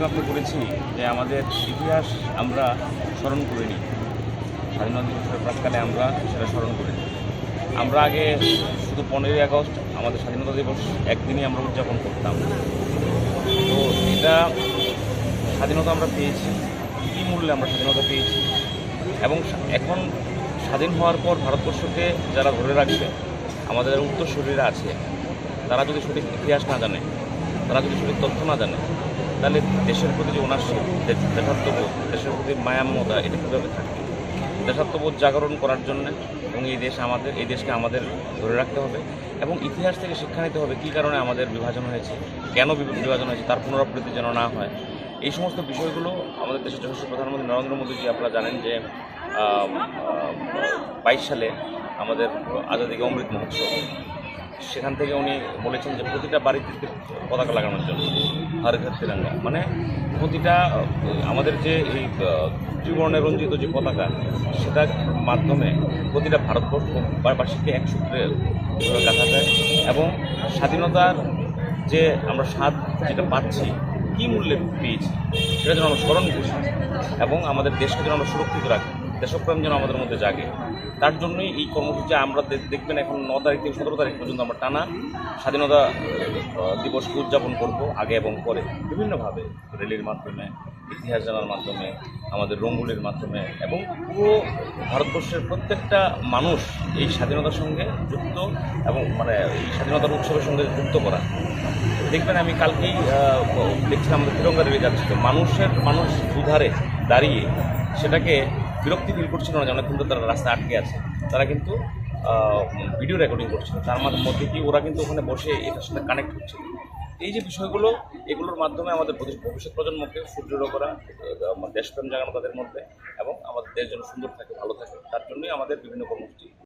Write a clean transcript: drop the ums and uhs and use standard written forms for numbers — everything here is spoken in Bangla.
আপনি করেছি যে আমাদের ইতিহাস আমরা স্মরণ করিনি। স্বাধীনতা দিবসের প্রাক্কালে আমরা সেটা স্মরণ করিনি। আমরা আগে শুধু 15ই আগস্ট আমাদের স্বাধীনতা দিবস একদিনই আমরা উদযাপন করতাম। তো এটা স্বাধীনতা আমরা পেয়েছি, কী মূল্যে আমরা স্বাধীনতা পেয়েছি, এবং এখন স্বাধীন হওয়ার পর ভারতবর্ষকে যারা ধরে রাখবে, আমাদের উত্তরসূরিরা আছে, তারা যদি সঠিক ইতিহাস না জানে, তারা যদি সঠিক তথ্য না জানে, তাহলে দেশের প্রতি যে ওনারশিপ, দেশাত্মবোধ, দেশের প্রতি মায়া মমতা, এটা কীভাবে থাকবে? দেশাত্মবোধ জাগরণ করার জন্য এবং এই দেশকে আমাদের ধরে রাখতে হবে এবং ইতিহাস থেকে শিক্ষা নিতে হবে কী কারণে আমাদের বিভাজন হয়েছে, কেন বিভাজন হয়েছে, তার পুনরাবৃত্তি যেন না হয়। এই সমস্ত বিষয়গুলো আমাদের দেশের যশস্বী প্রধানমন্ত্রী নরেন্দ্র মোদীজি, আপনারা জানেন যে 22 সালে আমাদের আজাদি কা অমৃত মহোৎসব, সেখান থেকে উনি বলেছেন যে প্রতিটা বাড়িতে পতাকা লাগানোর জন্য, হর ঘর তিরঙ্গা, মানে প্রতিটা আমাদের যে এই ত্রিবর্ণে রঞ্জিত যে পতাকা, সেটার মাধ্যমে প্রতিটা ভারতবর্ষবাসীকে এক সূত্রে দেখা যায় এবং স্বাধীনতার যে আমরা স্বাদ যেটা পাচ্ছি, কী মূল্যে পেয়েছি, সেটা যেন আমরা স্মরণ করি এবং আমাদের দেশকে যেন আমরা সুরক্ষিত রাখি, দেশপ্রেম যেন আমাদের মধ্যে জাগে। তার জন্যই এই কর্মসূচি আমরা দেখবেন এখন 9 তারিখ থেকে 17 তারিখ পর্যন্ত আমরা টানা স্বাধীনতা দিবস উদযাপন করব, আগে এবং পরে বিভিন্নভাবে, র্যালির মাধ্যমে, ইতিহাস জানার মাধ্যমে, আমাদের রঙ্গোলির মাধ্যমে, এবং পুরো ভারতবর্ষের প্রত্যেকটা মানুষ এই স্বাধীনতার সঙ্গে যুক্ত এবং মানে এই স্বাধীনতার উৎসবের সঙ্গে যুক্ত করা। দেখবেন আমি কালকেই দেখছিলাম আমাদের তিরঙ্গা রেলে যাচ্ছিল, মানুষ দুধারে দাঁড়িয়ে সেটাকে বিরক্তি ফিল করছিল না যে অনেকক্ষণ তো তারা রাস্তায় আটকে আছে, তারা কিন্তু ভিডিও রেকর্ডিং করছিল, তার মধ্যে কি ওরা কিন্তু ওখানে বসে এটার সাথে কানেক্ট হচ্ছিল। এই যে বিষয়গুলো, এগুলোর মাধ্যমে আমাদের ভবিষ্যৎ প্রজন্মকে সুদৃঢ় করা, দেশপ্রেম জাগানো তাদের মধ্যে এবং আমাদের দেশ যেন সুন্দর থাকে, ভালো থাকে, তার জন্যই আমাদের বিভিন্ন কর্মসূচি।